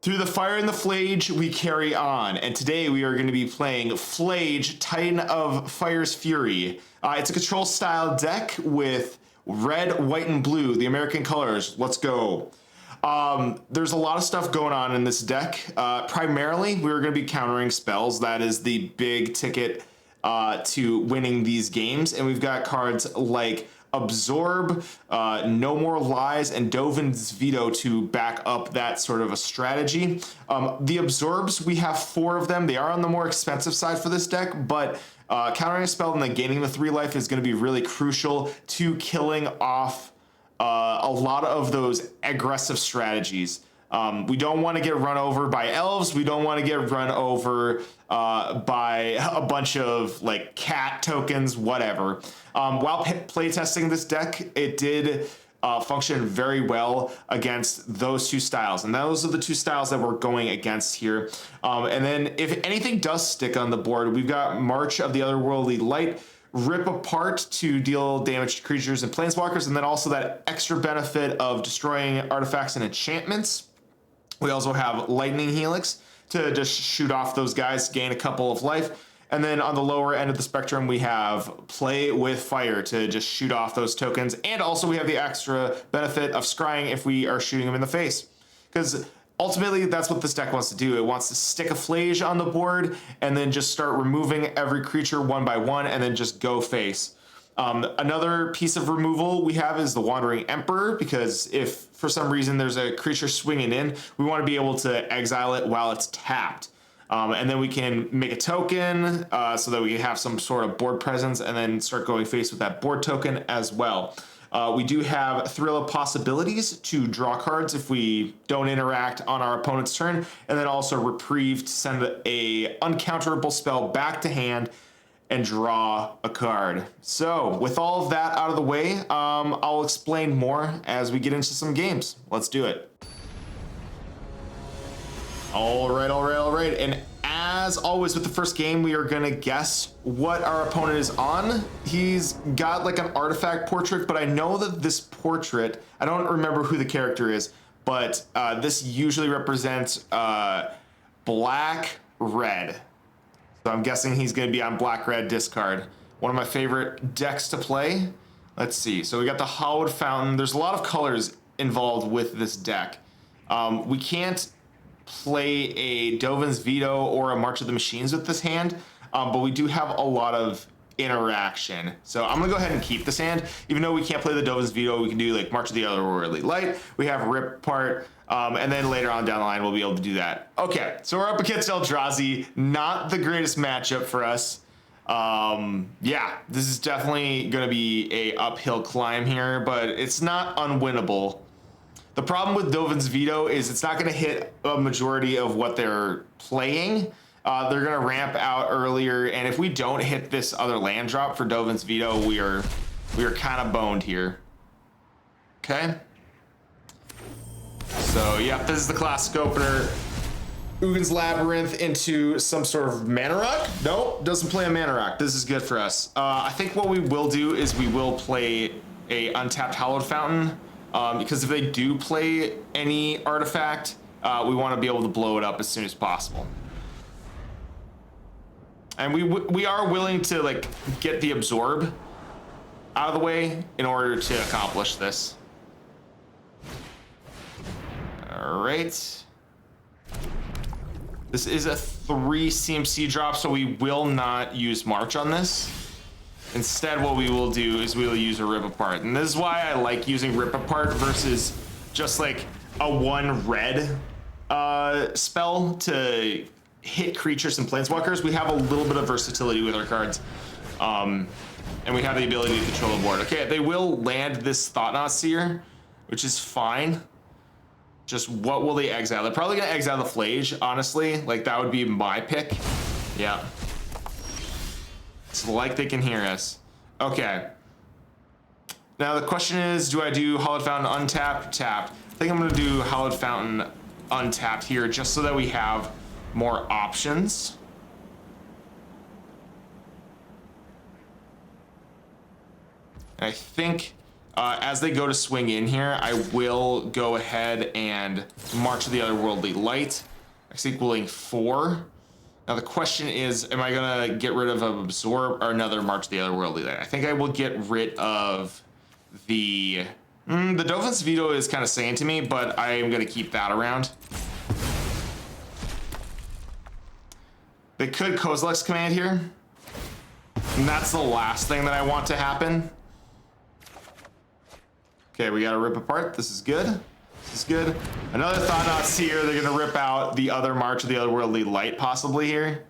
Through the fire and the Phlage, we carry on, and today we are going to be playing Phlage, Titan of Fire's Fury. It's a control style deck with red, white, and blue, the American colors. Let's go. There's a lot of stuff going on in this deck. Primarily, we're going to be countering spells. That is the big ticket to winning these games, and we've got cards like Absorb, No More Lies, and Dovin's Veto to back up that sort of a strategy. The Absorbs, we have 4 of them. They are on the more expensive side for this deck, but countering a spell and then gaining the 3 life is going to be really crucial to killing off a lot of those aggressive strategies. We don't want to get run over by elves. We don't want to get run over by a bunch of like cat tokens, whatever. While playtesting this deck, it did function very well against those 2 styles. And those are the 2 styles that we're going against here. And then if anything does stick on the board, we've got March of the Otherworldly Light, Rip Apart to deal damage to creatures and planeswalkers, and then also that extra benefit of destroying artifacts and enchantments. We also have Lightning Helix to just shoot off those guys, gain a couple of life. And then on the lower end of the spectrum, we have Play with Fire to just shoot off those tokens. And also we have the extra benefit of scrying if we are shooting them in the face. Because ultimately, that's what this deck wants to do. It wants to stick a Phlage on the board and then just start removing every creature one by one and then just go face. Another piece of removal we have is the Wandering Emperor, because if for some reason there's a creature swinging in, we want to be able to exile it while it's tapped. And then we can make a token so that we can have some sort of board presence and then start going face with that board token as well. We do have Thrill of Possibilities to draw cards if we don't interact on our opponent's turn, and then also Reprieve to send a uncounterable spell back to hand and draw a card. So with all of that out of the way, I'll explain more as we get into some games. Let's do it. All right. And as always with the first game, we are gonna guess what our opponent is on. He's got like an artifact portrait, but I know that this portrait, I don't remember who the character is, but this usually represents black, red. So I'm guessing he's going to be on black-red discard. One of my favorite decks to play. Let's see. So we got the Hallowed Fountain. There's a lot of colors involved with this deck. We can't play a Dovin's Veto or a March of the Machines with this hand, but we do have a lot of interaction. So I'm going to go ahead and keep this hand. Even though we can't play the Dovin's Veto, we can do like March of the Otherworldly Light. We have Rip Apart. And then later on down the line, we'll be able to do that. Okay, so we're up against Eldrazi. Not the greatest matchup for us. Yeah, this is definitely going to be a uphill climb here, but it's not unwinnable. The problem with Dovin's Veto is it's not going to hit a majority of what they're playing. They're going to ramp out earlier, and if we don't hit this other land drop for Dovin's Veto, we are kind of boned here. Okay. So, yep, this is the classic opener. Ugin's Labyrinth into some sort of Mana Rock? Nope, doesn't play a Mana Rock. This is good for us. I think what we will do is we will play a untapped Hallowed Fountain, because if they do play any artifact, we want to be able to blow it up as soon as possible. And we are willing to like get the Absorb out of the way in order to accomplish this. All right. This is a 3 CMC drop, so we will not use March on this. Instead, what we will do is we will use a Rip Apart. And this is why I like using Rip Apart versus just like a 1 red spell to hit creatures and planeswalkers. We have a little bit of versatility with our cards. And we have the ability to control the board. Okay, they will land this Thought-Knot Seer, which is fine. Just what will they exile? They're probably gonna exile the Phlage, honestly. Like that would be my pick. Yeah. It's like they can hear us. Okay. Now the question is, do I do Hallowed Fountain untapped, tapped? I think I'm gonna do Hallowed Fountain untapped here just so that we have more options. I think As they go to swing in here, I will go ahead and march the Otherworldly Light. That's equaling 4. Now the question is, am I gonna get rid of Absorb or another March the Otherworldly Light? I think I will get rid of the Dovin's Veto is kind of saying to me, but I am gonna keep that around. They could Kozilek's Command here. And that's the last thing that I want to happen. Okay, we gotta rip apart. This is good. This is good. Another Thought-Knot Seer. They're gonna rip out the other March of the Otherworldly Light possibly here.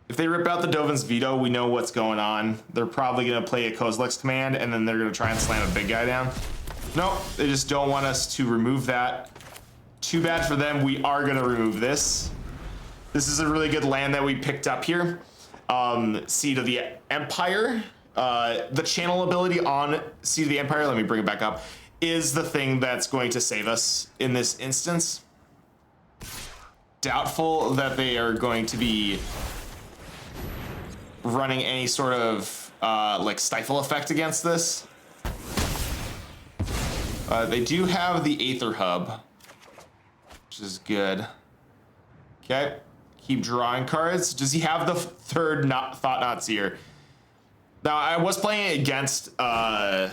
If they rip out the Dovin's Veto, we know what's going on. They're probably gonna play a Kozilek's Command and then they're gonna try and slam a big guy down. Nope, they just don't want us to remove that. Too bad for them. We are gonna remove this. This is a really good land that we picked up here. Seed of the Empire. The channel ability on Seed of the Empire, let me bring it back up, is the thing that's going to save us in this instance. Doubtful that they are going to be running any sort of like stifle effect against this. They do have the Aether Hub, which is good. Okay. Keep drawing cards. Does he have the third Thought-Knot Seer? Now, I was playing against a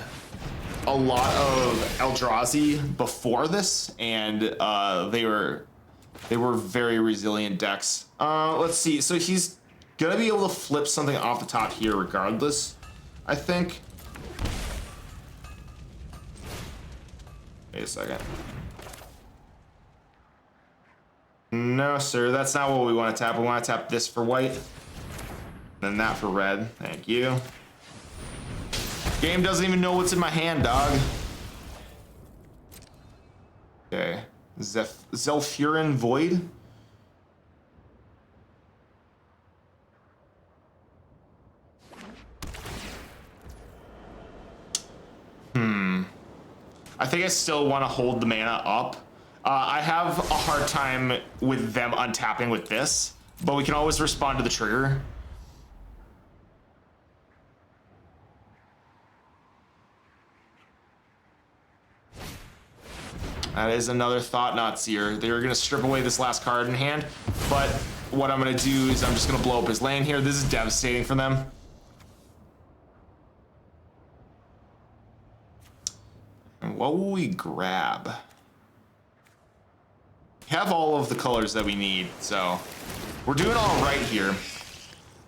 lot of Eldrazi before this, and they were very resilient decks. Let's see. So he's gonna be able to flip something off the top here regardless, I think. Wait a second. No, sir, that's not what we want to tap. We want to tap this for white, then that for red. Thank you. Game doesn't even know what's in my hand, dog. Okay, Zephyrin Void. I think I still want to hold the mana up. I have a hard time with them untapping with this, but we can always respond to the trigger. That is another Thought-Knot Seer. They're going to strip away this last card in hand, but what I'm going to do is I'm just going to blow up his lane here. This is devastating for them. And what will we grab? Have all of the colors that we need, so we're doing all right here.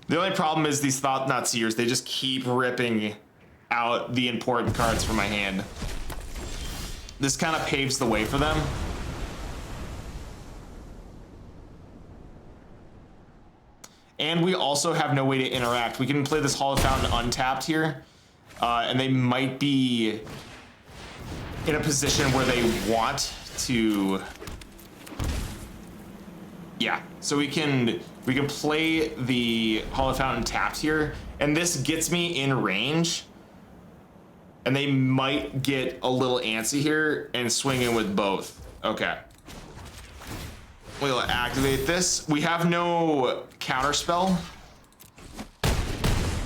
The only problem is these Thought-Knot Seers, they just keep ripping out the important cards from my hand. This kind of paves the way for them. And we also have no way to interact. We can play this Hallowed Fountain untapped here, and they might be in a position where they want to. Yeah, so we can play the Hallowed Fountain tapped here, and this gets me in range, and they might get a little antsy here and swing in with both. Okay. We'll activate this. We have no counterspell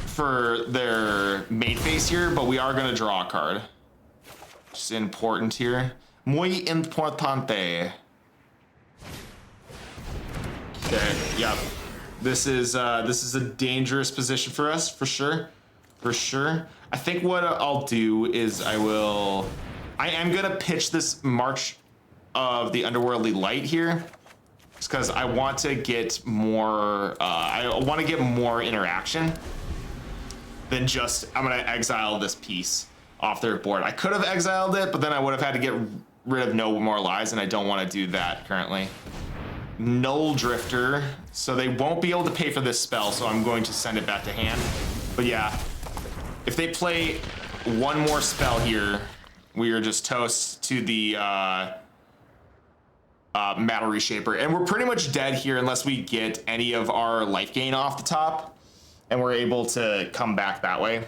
for their main phase here, but we are going to draw a card. Which is important here. Muy importante. Okay, yep. This is a dangerous position for us, for sure. For sure. I think what I'll do is I am gonna pitch this March of the Underworldly Light here, just because I want to get more. I want to get more interaction than just I'm gonna exile this piece off their board. I could have exiled it, but then I would have had to get rid of no more lives, and I don't want to do that currently. Null Drifter, so they won't be able to pay for this spell, so I'm going to send it back to hand. But yeah, if they play one more spell here, we are just toast to the Matter Reshaper, and we're pretty much dead here unless we get any of our life gain off the top, and we're able to come back that way.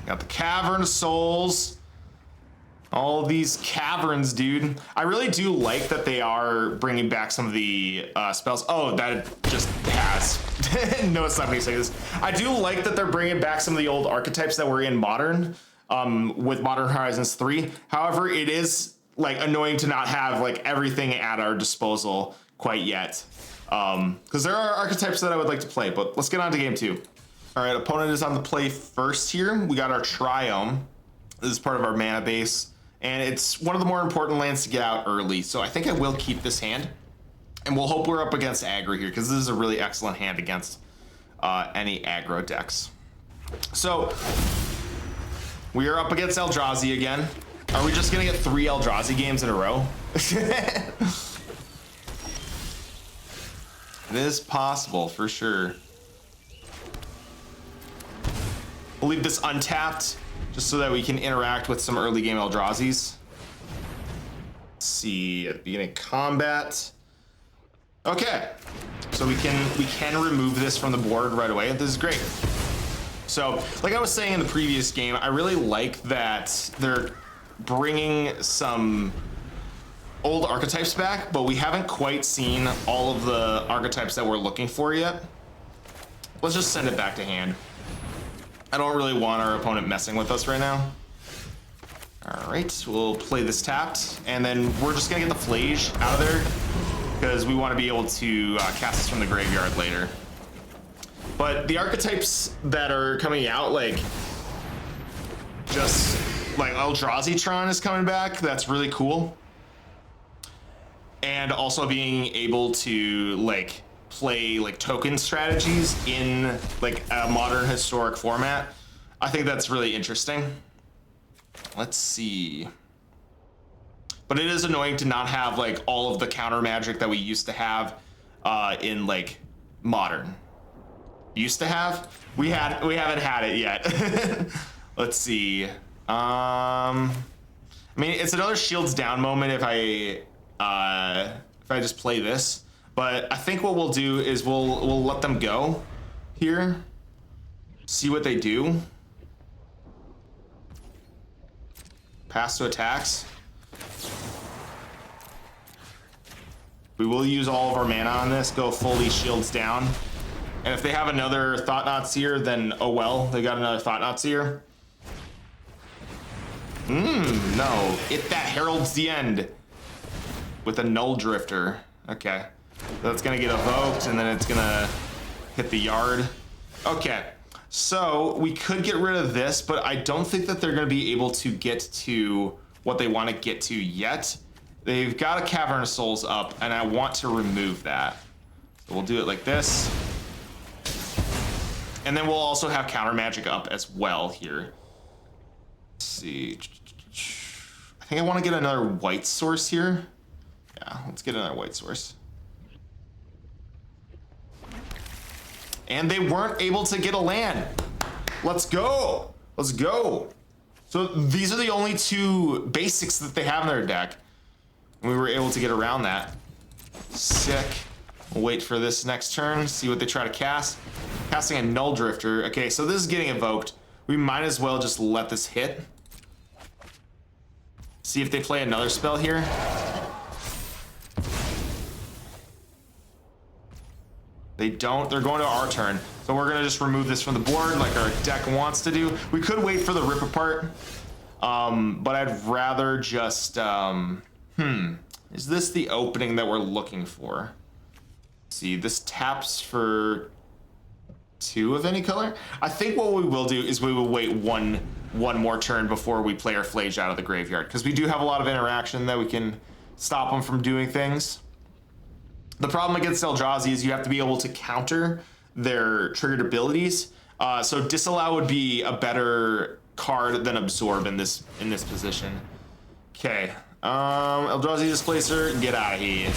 Got the Cavern of Souls. All these caverns, dude. I really do like that they are bringing back some of the spells. Oh, that just happened. has. No, it's not what he says. I do like that they're bringing back some of the old archetypes that were in Modern, with Modern Horizons 3. However, it is like annoying to not have like everything at our disposal quite yet. Because there are archetypes that I would like to play, but let's get on to game 2. All right, opponent is on the play first here. We got our Triome. This is part of our mana base, and it's one of the more important lands to get out early. So I think I will keep this hand, and we'll hope we're up against aggro here, because this is a really excellent hand against any aggro decks. So we are up against Eldrazi again. Are we just gonna get 3 Eldrazi games in a row? It is possible, for sure. We'll leave this untapped, just so that we can interact with some early game Eldrazi's. Let's see, at the beginning of combat. Okay, so we can remove this from the board right away. This is great. So, like I was saying in the previous game, I really like that they're bringing some old archetypes back, but we haven't quite seen all of the archetypes that we're looking for yet. Let's just send it back to hand. I don't really want our opponent messing with us right now. All right, we'll play this tapped, and then we're just gonna get the Phlage out of there, because we want to be able to cast this from the graveyard later. But the archetypes that are coming out, like, just like Eldrazi is coming back, that's really cool. And also being able to like play like token strategies in like a modern historic format, I think that's really interesting. Let's see. But it is annoying to not have like all of the counter magic that we used to have in like Modern. Used to have? We haven't had it yet. Let's see. I mean, it's another shields down moment if I just play this. But I think what we'll do is we'll let them go here. See what they do. Pass to attacks. We will use all of our mana on this, go fully shields down. And if they have another Thought-Knot Seer, then oh well, they got another Thought-Knot Seer. No, that heralds the end with a Null Drifter. Okay, that's gonna get evoked, and then it's gonna hit the yard. Okay, so we could get rid of this, but I don't think that they're gonna be able to get to what they want to get to yet. They've got a Cavern of Souls up, and I want to remove that. So we'll do it like this. And then we'll also have counter magic up as well here. Let's see. I think I want to get another white source here. Yeah, let's get another white source. And they weren't able to get a land. Let's go. Let's go. So these are the only 2 basics that they have in their deck. And we were able to get around that. Sick. We'll wait for this next turn, see what they try to cast. Casting a Null Drifter. Okay, so this is getting evoked. We might as well just let this hit. See if they play another spell here. They don't. They're going to our turn. So we're gonna just remove this from the board like our deck wants to do. We could wait for the rip apart, but I'd rather just, is this the opening that we're looking for? Let's see, this taps for 2 of any color. I think what we will do is we will wait one more turn before we play our Phlage out of the graveyard, because we do have a lot of interaction that we can stop them from doing things. The problem against Eldrazi is you have to be able to counter their triggered abilities. So Disallow would be a better card than Absorb in this position. Okay, Eldrazi Displacer, get out of here.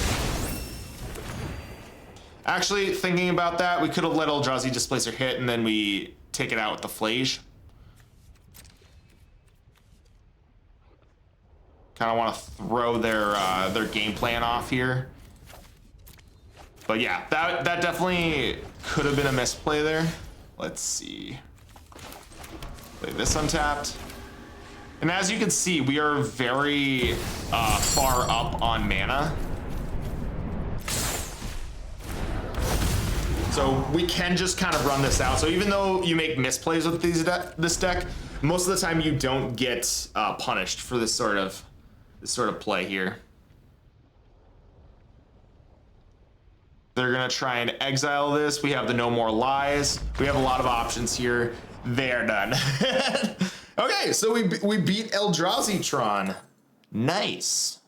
Actually, thinking about that, we could have let Eldrazi Displacer hit and then we take it out with the Phlage. Kind of want to throw their game plan off here. But yeah, that definitely could have been a misplay there. Let's see. Play this untapped. And as you can see, we are very far up on mana. So we can just kind of run this out. So even though you make misplays with this deck, most of the time you don't get punished for this sort of play here. They're gonna try and exile this. We have the No More Lies. We have a lot of options here. They're done. Okay, so we beat Eldrazi-tron. Nice.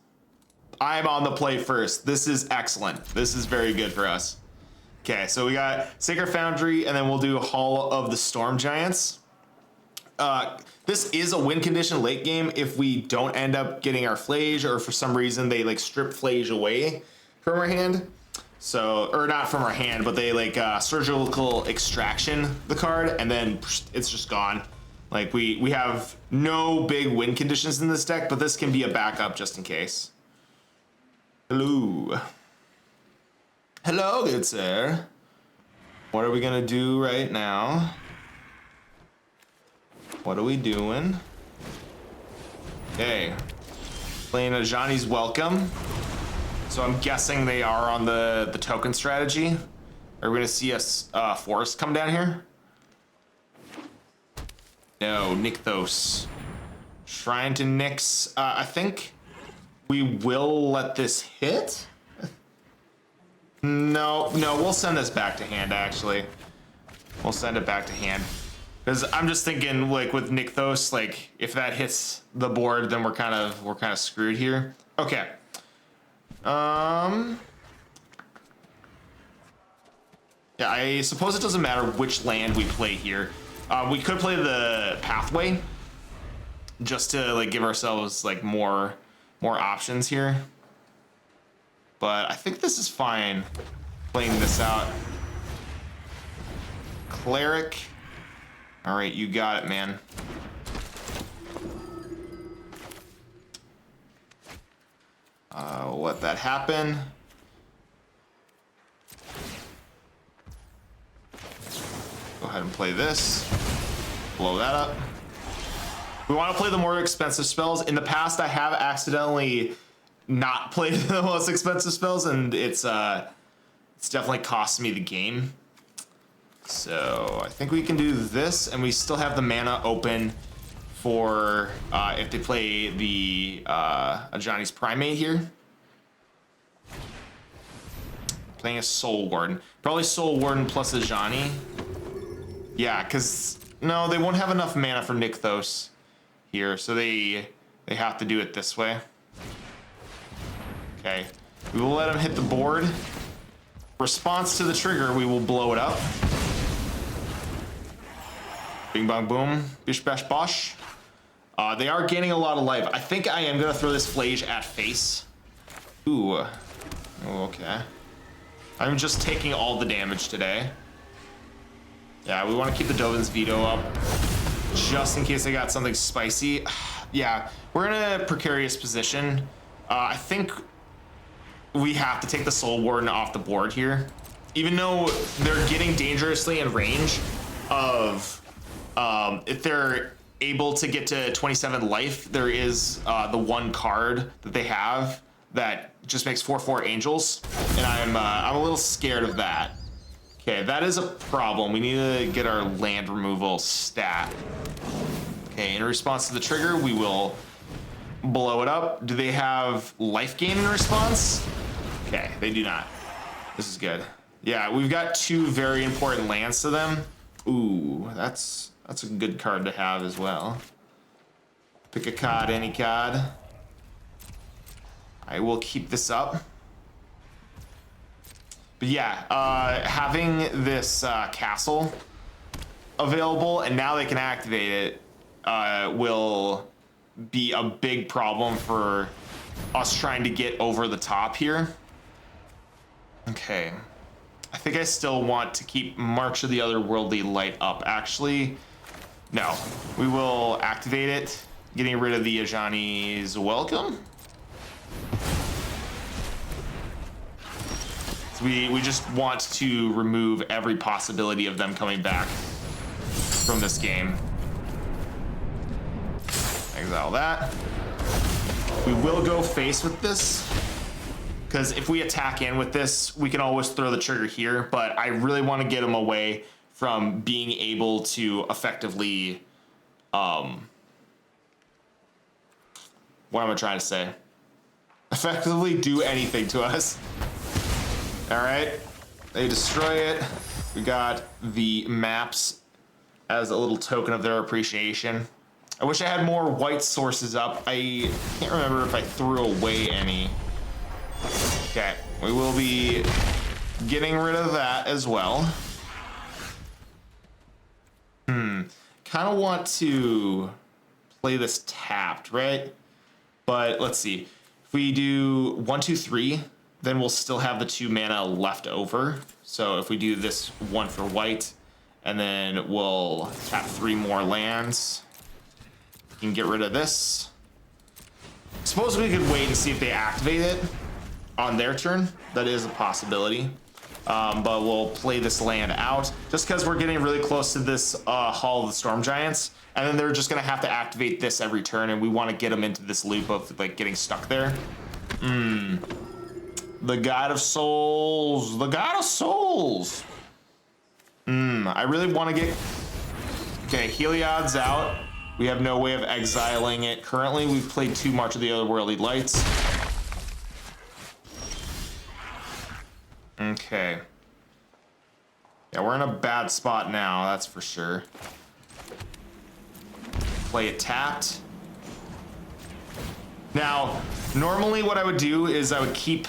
I'm on the play first. This is excellent. This is very good for us. Okay, so we got Sacred Foundry, and then we'll do Hall of the Storm Giants. This is a win condition late game if we don't end up getting our Phlage, or for some reason they like strip Phlage away from our hand. So, or not from our hand, but they like surgical extraction the card, and then it's just gone. Like we have no big win conditions in this deck, but this can be a backup just in case. Hello. Hello, good sir. What are we gonna do right now? What are we doing? Okay. Playing a Johnny's Welcome. So I'm guessing they are on the token strategy. Are we gonna see a forest come down here? No, Nykthos. Shrine to Nyx. I think we will let this hit. No, we'll send this back to hand, actually. We'll send it back to hand. Because I'm just thinking, like, with Nykthos, like, if that hits the board, then we're kind of screwed here. Okay. Yeah, I suppose it doesn't matter which land we play here. We could play the Pathway, just to, like, give ourselves, like, more options here. But I think this is fine, playing this out. Cleric. All right, you got it, man. Let that happen. Go ahead and play this. Blow that up. We want to play the more expensive spells. In the past, I have accidentally not played the most expensive spells, and it's definitely cost me the game. So I think we can do this, and we still have the mana open for if they play the Ajani's Primate here. Playing a Soul Warden. Probably Soul Warden plus Ajani. Yeah, because no, they won't have enough mana for Nykthos here, so they have to do it this way. Okay, we will let him hit the board. Response to the trigger, we will blow it up. Bing bong boom, bish bash bosh. They are gaining a lot of life. I think I am gonna throw this Phlage at face. Ooh, oh, okay. I'm just taking all the damage today. Yeah, we want to keep the Dovin's Veto up, just in case I got something spicy. Yeah, we're in a precarious position. I think we have to take the Soul Warden off the board here. Even though they're getting dangerously in range of, if they're able to get to 27 life, there is the one card that they have that just makes 4/4 angels, and I'm a little scared of that. Okay, that is a problem. We need to get our land removal stat. Okay, in response to the trigger, we will blow it up. Do they have life gain in response? Okay, they do not. This is good. Yeah, we've got two very important lands to them. Ooh, that's a good card to have as well. Pick a card, any card. I will keep this up. But yeah, having this castle available, and now they can activate it, will be a big problem for us trying to get over the top here. Okay. I think I still want to keep March of the Otherworldly light up. Actually, no. We will activate it, getting rid of the Ajani's Welcome. So we just want to remove every possibility of them coming back from this game. Exile that. We will go face with this. because if we attack in with this, we can always throw the trigger here, but I really want to get him away from being able to effectively, what am I trying to say? Effectively do anything to us. All right, they destroy it. We got the maps as a little token of their appreciation. I wish I had more white sources up. I can't remember if I threw away any. Okay, we will be getting rid of that as well. Kind of want to play this tapped, right? But let's see. If we do 1, 2, 3, then we'll still have the 2 mana left over. So if we do this 1 for white, and then we'll tap 3 more lands, we can get rid of this. Suppose we could wait and see if they activate it on their turn. That is a possibility. But we'll play this land out just because we're getting really close to this Hall of the Storm Giants, and then they're just gonna have to activate this every turn, and we want to get them into this loop of like getting stuck there. The God of Souls, the God of Souls. I really want to get. Okay, Heliod's out. We have no way of exiling it currently. We've played too much of the Otherworldly Lights. Okay. Yeah, we're in a bad spot now, that's for sure. Play it tapped. Now, normally what I would do is I would keep...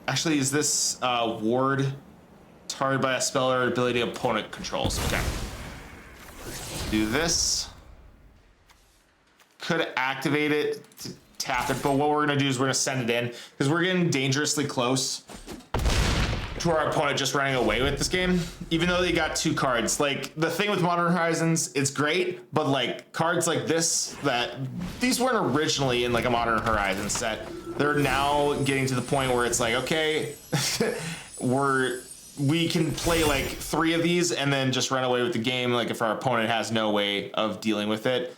Actually, is this ward targeted by a spell or ability opponent controls? Okay. Do this. Could activate it to tap it, but what we're gonna do is we're gonna send it in because we're getting dangerously close to our opponent just running away with this game, even though they got 2 cards. Like, the thing with Modern Horizons, it's great, but like cards like this, these weren't originally in like a Modern Horizons set. They're now getting to the point where it's like, okay, we can play like 3 of these and then just run away with the game, like if our opponent has no way of dealing with it.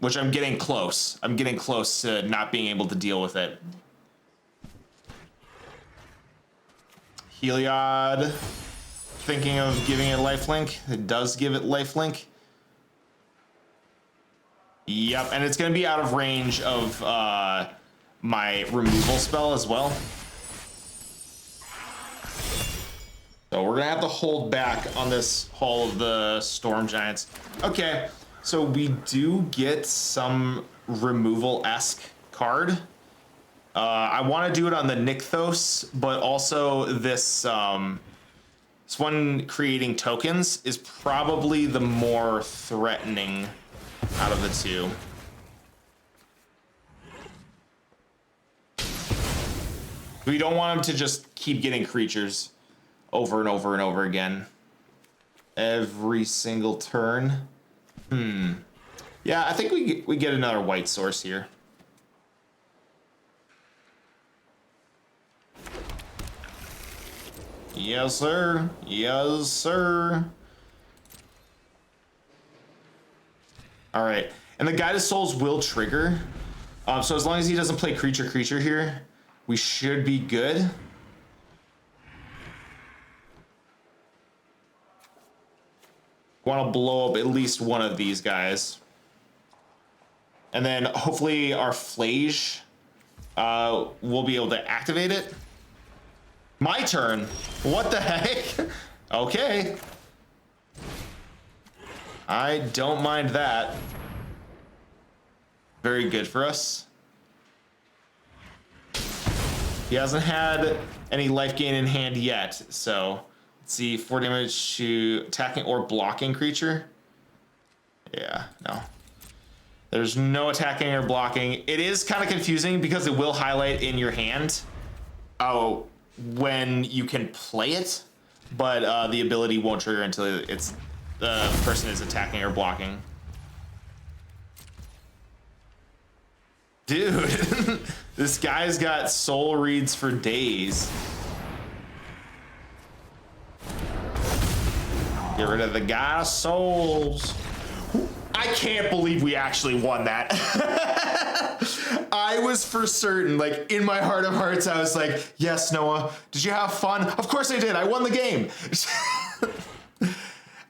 Which I'm getting close. I'm getting close to not being able to deal with it. Heliod, thinking of giving it lifelink. It does give it lifelink. Yep, and it's going to be out of range of my removal spell as well. So we're going to have to hold back on this Hall of the Storm Giants. Okay, so we do get some removal-esque card. I want to do it on the Nykthos, but also this one creating tokens is probably the more threatening out of the 2. We don't want him to just keep getting creatures over and over and over again every single turn. Yeah, I think we get another white source here. Yes, sir. Yes, sir. All right. And the Guide of Souls will trigger. So as long as he doesn't play creature here, we should be good. Want to blow up at least one of these guys. And then hopefully our Phlage will be able to activate it. My turn. What the heck? Okay. I don't mind that. Very good for us. He hasn't had any life gain in hand yet, so let's see. 4 damage to attacking or blocking creature. Yeah, no. There's no attacking or blocking. It is kind of confusing because it will highlight in your hand. Oh, when you can play it, but the ability won't trigger until the person is attacking or blocking. Dude, this guy's got soul reads for days. Get rid of the God of Souls. I can't believe we actually won that. I was for certain, like in my heart of hearts, I was like, yes, Noah, did you have fun? Of course I did. I won the game.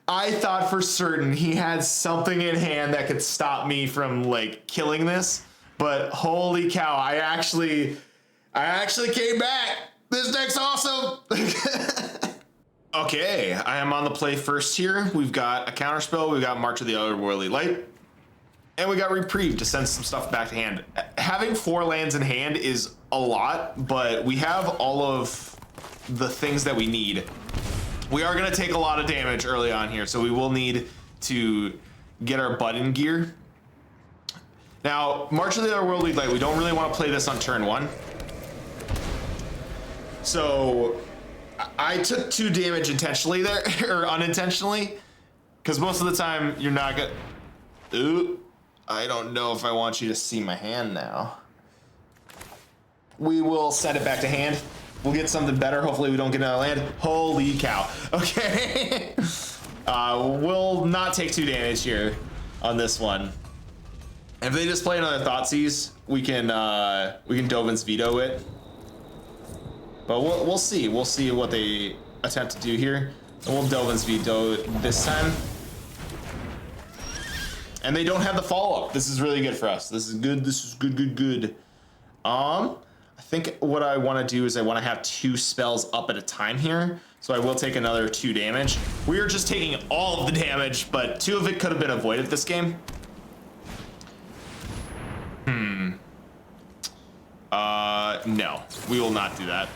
I thought for certain he had something in hand that could stop me from like killing this, but holy cow, I actually came back. This deck's awesome. Okay, I am on the play first here. We've got a counterspell, we've got March of the Otherworldly Light, and we got Reprieve to send some stuff back to hand. Having 4 lands in hand is a lot, but we have all of the things that we need. We are going to take a lot of damage early on here, so we will need to get our butt in gear. Now, March of the Otherworldly Light, we don't really want to play this on turn 1. So I took 2 damage intentionally there, or unintentionally, because most of the time you're not going to... Ooh, I don't know if I want you to see my hand now. We will set it back to hand. We'll get something better. Hopefully we don't get another land. Holy cow. Okay. We'll not take 2 damage here on this one. If they just play another Thoughtseize, we can Dovin's Veto it. But we'll see. We'll see what they attempt to do here. And we'll Dovin's Veto this time. And they don't have the follow-up. This is really good for us. This is good. This is good. I think what I want to do is I want to have 2 spells up at a time here. So I will take another 2 damage. We are just taking all of the damage, but 2 of it could have been avoided this game. No, we will not do that.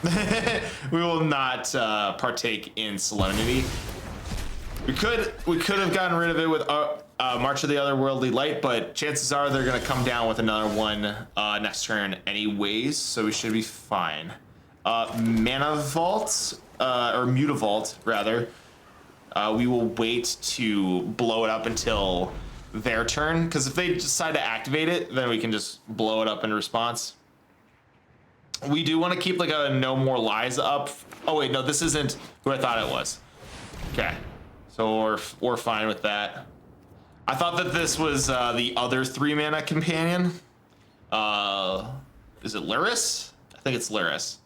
We will not partake in Solemnity. We could have gotten rid of it with March of the Otherworldly Light, but chances are they're going to come down with another one next turn anyways, so we should be fine. Mana Vault, or Mutavault, rather. We will wait to blow it up until their turn, because if they decide to activate it, then we can just blow it up in response. We do want to keep like a No More Lies up. Oh wait, no, this isn't who I thought it was. Okay, so we're fine with that. I thought that this was the other 3 mana companion. Is it Lyris? I think it's Lyris.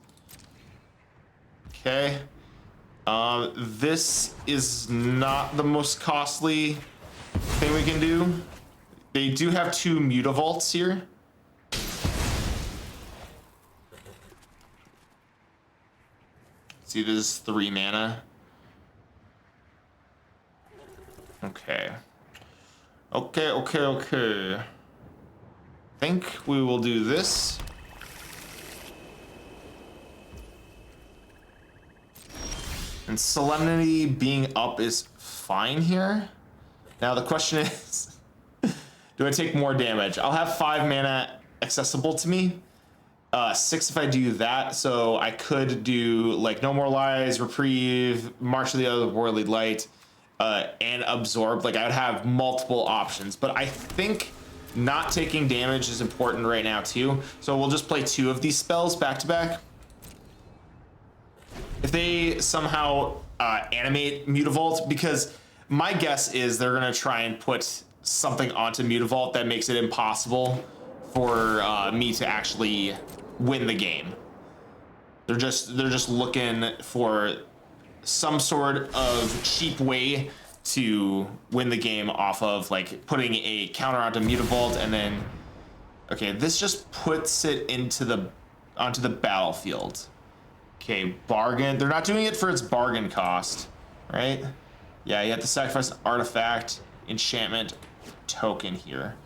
Okay. This is not the most costly thing we can do. They do have 2 Mutavaults here. See, this is 3 mana. Okay. Okay. I think we will do this. And Solemnity being up is fine here. Now the question is, do I take more damage? I'll have 5 mana accessible to me. 6 if I do that, so I could do like No More Lies, Reprieve, March of the Otherworldly Light, and Absorb. Like I would have multiple options, but I think not taking damage is important right now too. So we'll just play 2 of these spells back to back. If they somehow animate Mutavault, because my guess is they're gonna try and put something onto Mutavault that makes it impossible for me to actually win the game. They're just looking for some sort of cheap way to win the game off of like putting a counter onto Mutavault, and then okay, this just puts it onto the battlefield. Okay, bargain. They're not doing it for its bargain cost, right? Yeah, you have to sacrifice an artifact, enchantment, token here.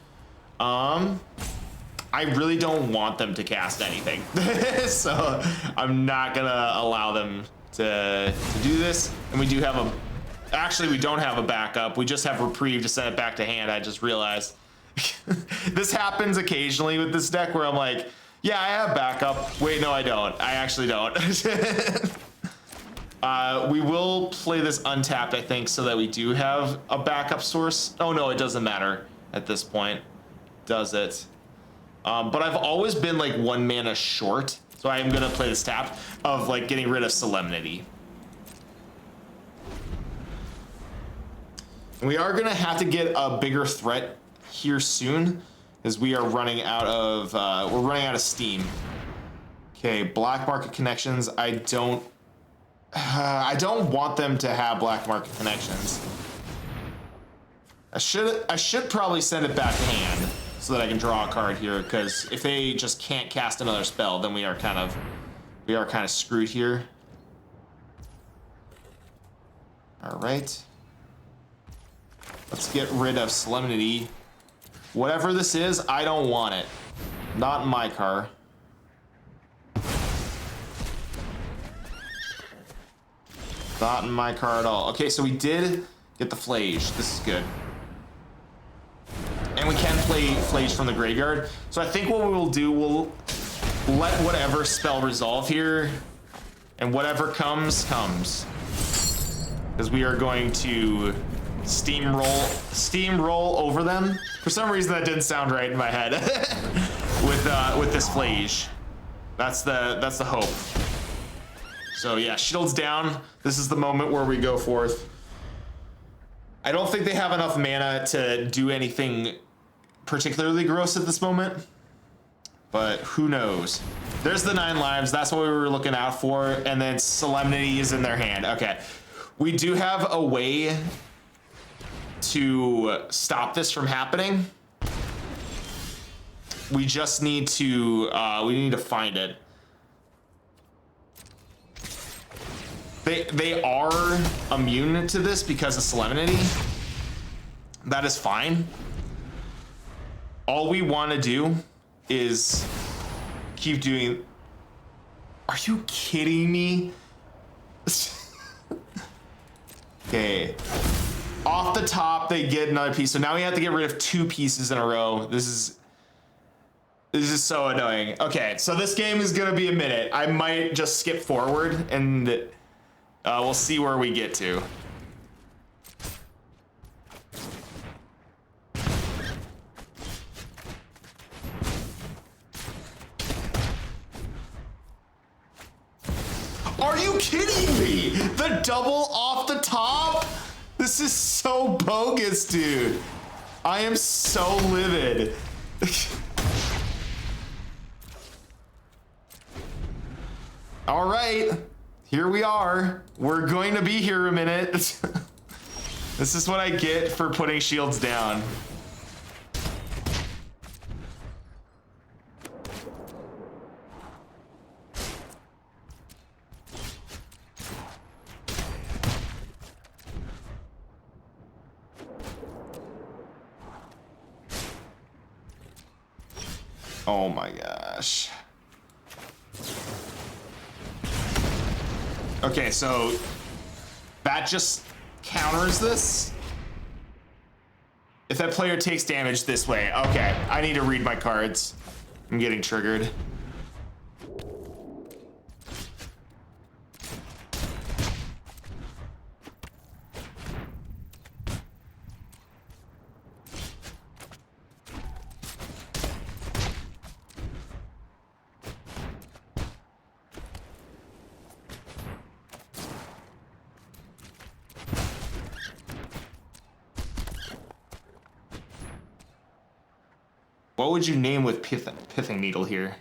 I really don't want them to cast anything, so I'm not gonna allow them to do this. And we do have actually we don't have a backup. We just have Reprieve to send it back to hand. I just realized. This happens occasionally with this deck where I'm like, yeah, I have backup. Wait, no, I don't. I actually don't. We will play this untapped, I think, so that we do have a backup source. Oh no, it doesn't matter at this point, does it? But I've always been like 1 mana short, so I am gonna play this tapped of like getting rid of Solemnity. We are gonna have to get a bigger threat here soon, Because we are running out of, we're running out of steam. Okay, black market connections. I don't want them to have black market connections. I should probably send it back to hand so that I can draw a card here, because if they just can't cast another spell, then we are kind of screwed here. All right. Let's get rid of Solemnity. Whatever this is, I don't want it. Not in my car. Not in my car at all. Okay, so we did get the Phlage. This is good. And we can play Phlage from the graveyard. So I think what we will do, we'll let whatever spell resolve here, and whatever comes. Because we are going to steamroll over them. For some reason that didn't sound right in my head. with this Phlage. That's the hope. So yeah, shields down. This is the moment where we go forth. I don't think they have enough mana to do anything particularly gross at this moment, but who knows? There's the 9 lives. That's what we were looking out for. And then Solemnity is in their hand. Okay. We do have a way to stop this from happening. We just need to, find it. They are immune to this because of Solemnity. That is fine. All we want to do is keep doing. Are you kidding me? Okay. Off the top, they get another piece. So now we have to get rid of 2 pieces in a row. This is so annoying. Okay, so this game is gonna be a minute. I might just skip forward and we'll see where we get to. Are you kidding me? The double off the top? This is so bogus, dude. I am so livid. All right, here we are. We're going to be here a minute. This is what I get for putting shields down. Oh my gosh. Okay, so that just counters this. If that player takes damage this way, okay, I need to read my cards. I'm getting triggered. What would you name with pithing needle here?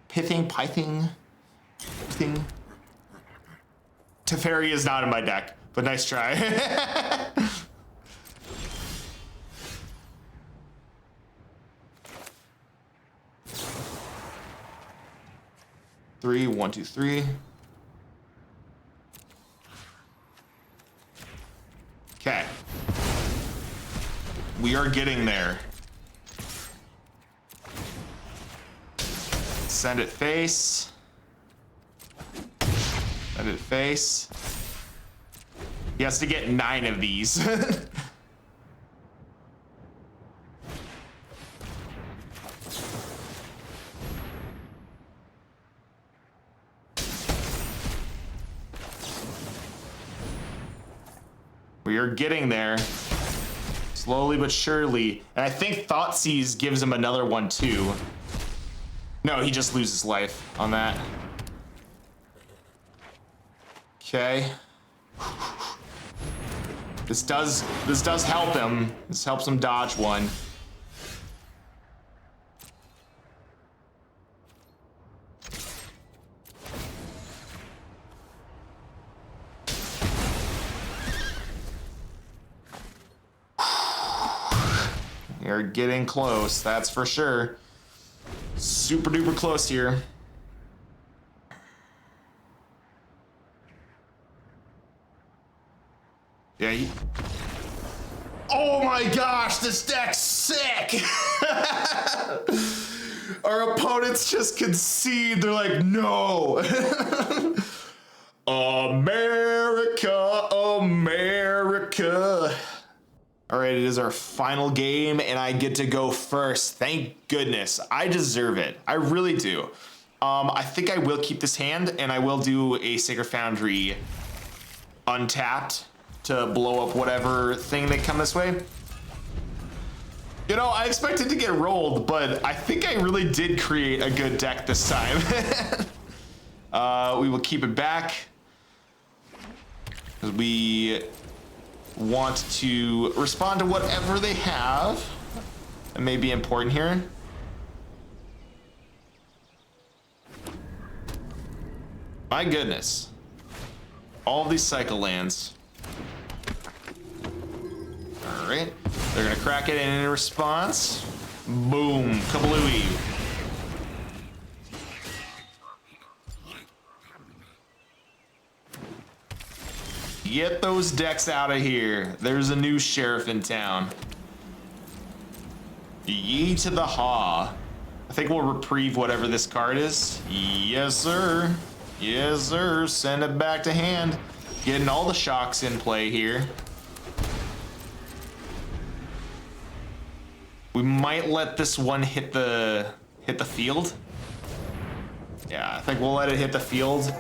Pithing. Teferi is not in my deck, but nice try. 3, 1, 2, 3. Okay. We are getting there. Send it face. Send it face. He has to get 9 of these. We are getting there. Slowly but surely. And I think Thoughtseize gives him another one too. No, he just loses life on that. Okay. This does help him. This helps him dodge one. We are getting close, that's for sure. Super duper close here. Yeah. Oh my gosh, this deck's sick! Our opponents just concede. They're like, no. America, America. All right, it is our final game, and I get to go first. Thank goodness. I deserve it. I really do. I think I will keep this hand, and I will do a Sacred Foundry untapped to blow up whatever thing they come this way. You know, I expected to get rolled, but I think I really did create a good deck this time. We will keep it back, because we want to respond to whatever they have. That may be important here. My goodness. All of these cycle lands. All right. They're going to crack it in response. Boom. Kablooey. Get those decks out of here. There's a new sheriff in town. Yee to the haw. I think we'll reprieve whatever this card is. Yes, sir. Yes, sir. Send it back to hand. Getting all the shocks in play here. We might let this one hit the field. Yeah, I think we'll let it hit the field.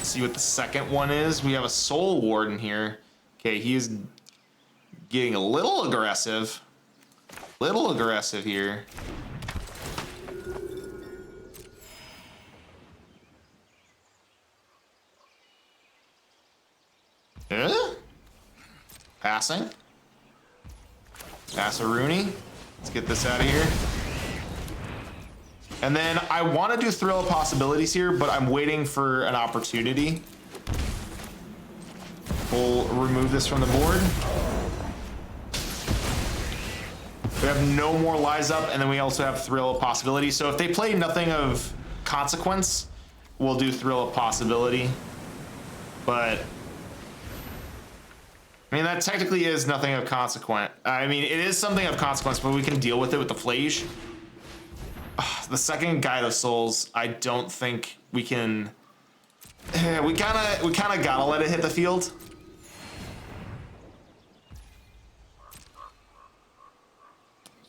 See what the second one is. We have a Soul Warden here. Okay, he is getting a little aggressive. Little aggressive here. Passing. Pass a Rooney. Let's get this out of here. And then I want to do Thrill of Possibilities here, but I'm waiting for an opportunity. We'll remove this from the board. We have no more lies up, and then we also have Thrill of Possibility. So if they play nothing of consequence, we'll do Thrill of Possibility. But I mean, that technically is nothing of consequence. I mean, it is something of consequence, but we can deal with it with the Phlage. The second Guide of Souls, I don't think we can. We kind of gotta let it hit the field.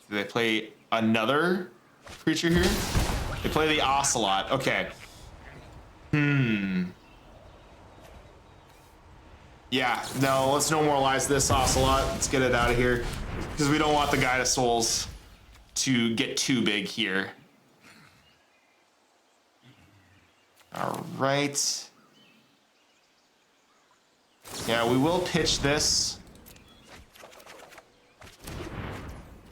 Do they play another creature here? They play the Ocelot. Okay. Yeah, no, let's no more lies this Ocelot. Let's get it out of here, because we don't want the Guide of Souls to get too big here. All right. Yeah, we will pitch this.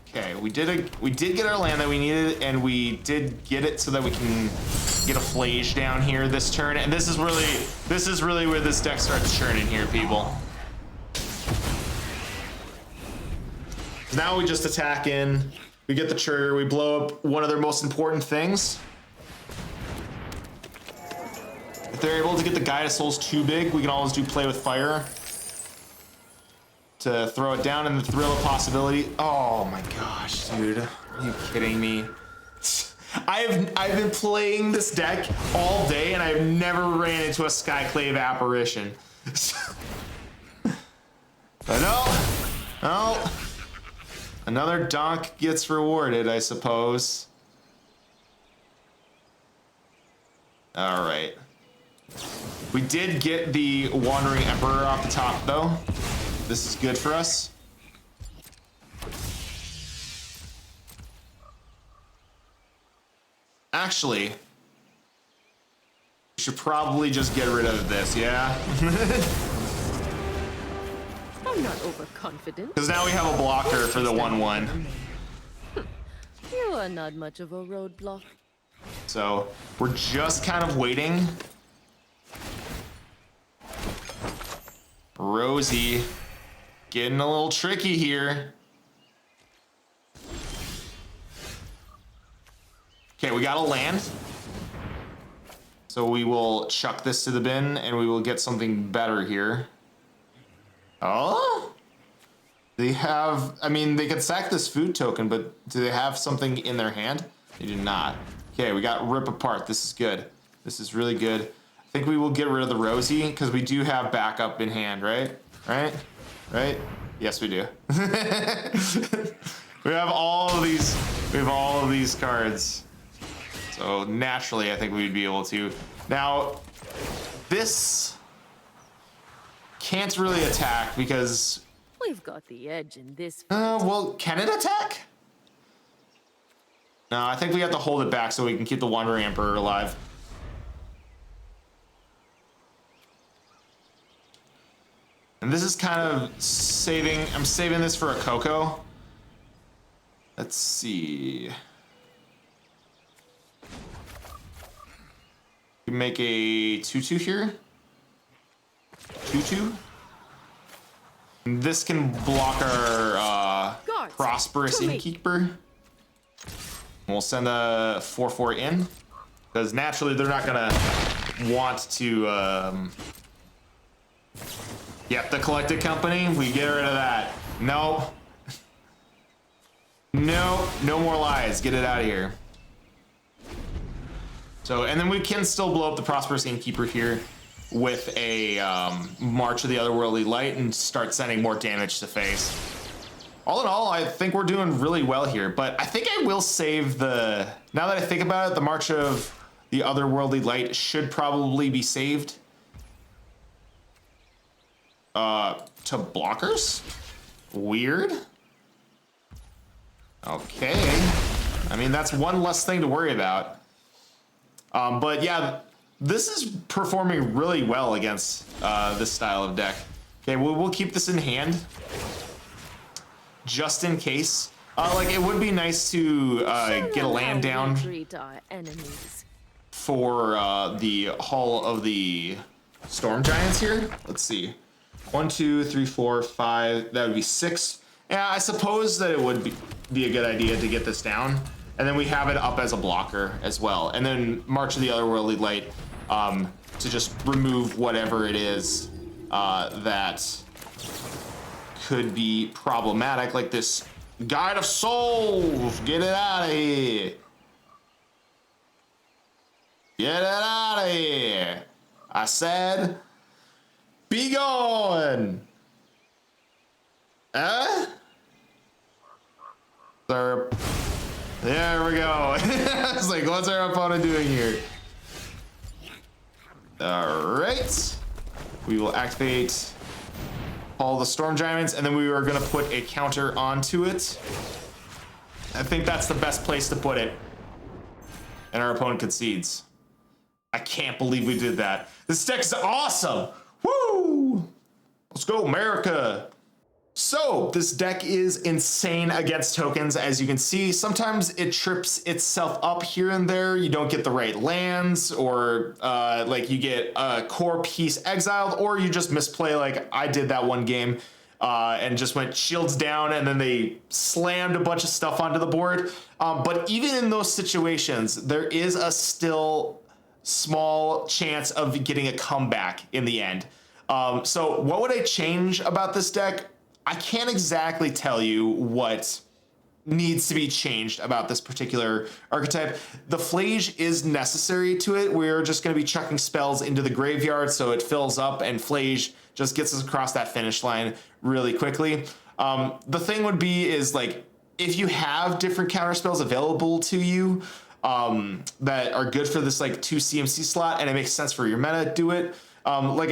Okay, we did get our land that we needed, and we did get it so that we can get a Phlage down here this turn. And this is really where this deck starts churning here, people. Now we just attack in. We get the trigger. We blow up one of their most important things. If they're able to get the Guide of Souls too big, we can always do Play with Fire to throw it down, and the Thrill of Possibility. Oh my gosh, dude. Are you kidding me? I've been playing this deck all day, and I've never ran into a Skyclave Apparition. But no. Another donk gets rewarded, I suppose. All right. We did get the Wandering Emperor off the top, though. This is good for us. Actually, we should probably just get rid of this, yeah? I'm not overconfident. Because now we have a blocker for the 1/1. You are not much of a roadblock. So we're just kind of waiting. Rosie getting a little tricky here. Okay, we got a land. So we will chuck this to the bin and we will get something better here. Oh? They have, I mean, they could sack this food token, but do they have something in their hand? They do not. Okay, we got Rip Apart. This is good. This is really good. I think we will get rid of the Rosie because we do have backup in hand, right? Right? Yes, we do. We have all of these. We have all of these cards. So naturally, I think we'd be able to. Now, this can't really attack because. We've got the edge in this. Well, can it attack? No, I think we have to hold it back so we can keep the Wandering Emperor alive. And this is kind of saving. I'm saving this for a Coco. Let's see. We can make a 2/2 here. 2/2. This can block our Prosperous Innkeeper. We'll send a 4/4 in because naturally they're not gonna want to. Yep, the Collected Company. We get rid of that. No. No more lies. Get it out of here. So, and then we can still blow up the Prosperous Innkeeper here with a March of the Otherworldly Light and start sending more damage to face. All in all, I think we're doing really well here, but I think I will save the, now that I think about it, the March of the Otherworldly Light should probably be saved. To blockers? Weird. Okay. I mean, that's one less thing to worry about. But yeah, this is performing really well against this style of deck. Okay, we'll keep this in hand. Just in case. Like, it would be nice to get a land down for the Hall of the Storm Giants here. Let's see. 1, 2, 3, 4, 5. That would be 6. Yeah, I suppose that it would be a good idea to get this down. And then we have it up as a blocker as well. And then March of the Otherworldly Light to just remove whatever it is that could be problematic, like this Guide of Souls. Get it out of here. Get it out of here. I said, be gone. There we go. It's like, what's our opponent doing here? All right. We will activate all the Storm Giants, and then we are going to put a counter onto it. I think that's the best place to put it. And our opponent concedes. I can't believe we did that. This deck is awesome. Woo! Let's go, America. So this deck is insane against tokens. As you can see, sometimes it trips itself up here and there. You don't get the right lands, or like you get a core piece exiled, or you just misplay like I did that one game and just went shields down and then they slammed a bunch of stuff onto the board. But even in those situations, there is a still small chance of getting a comeback in the end. So what would I change about this deck? I can't exactly tell you what needs to be changed about this particular archetype. The Phlage is necessary to it. We're just going to be chucking spells into the graveyard so it fills up, and Phlage just gets us across that finish line really quickly. The thing would be is like, if you have different counter spells available to you that are good for this like 2 CMC slot and it makes sense for your meta, do it. Like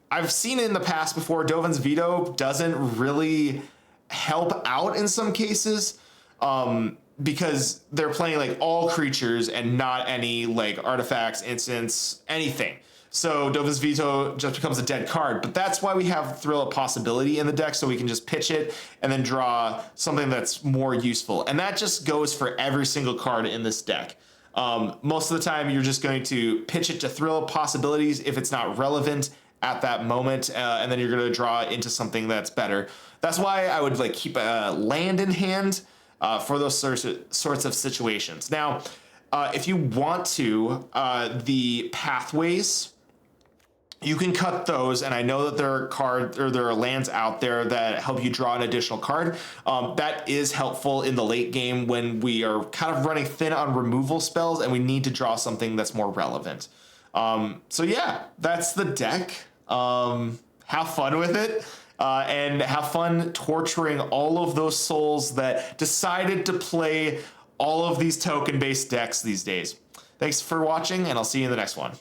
I've seen it in the past before. Dovin's Veto doesn't really help out in some cases because they're playing like all creatures and not any like artifacts, instants, anything. So Dovin's Veto just becomes a dead card. But that's why we have Thrill of Possibility in the deck, so we can just pitch it and then draw something that's more useful. And that just goes for every single card in this deck. Most of the time, you're just going to pitch it to Thrill of Possibilities if it's not relevant, at that moment, and then you're going to draw into something that's better. That's why I would like keep a land in hand for those sorts of situations. Now, if you want to, the pathways, you can cut those, and I know that there are lands out there that help you draw an additional card. That is helpful in the late game when we are kind of running thin on removal spells and we need to draw something that's more relevant. So yeah, that's the deck. Have fun with it, and have fun torturing all of those souls that decided to play all of these token-based decks these days. Thanks for watching, and I'll see you in the next one.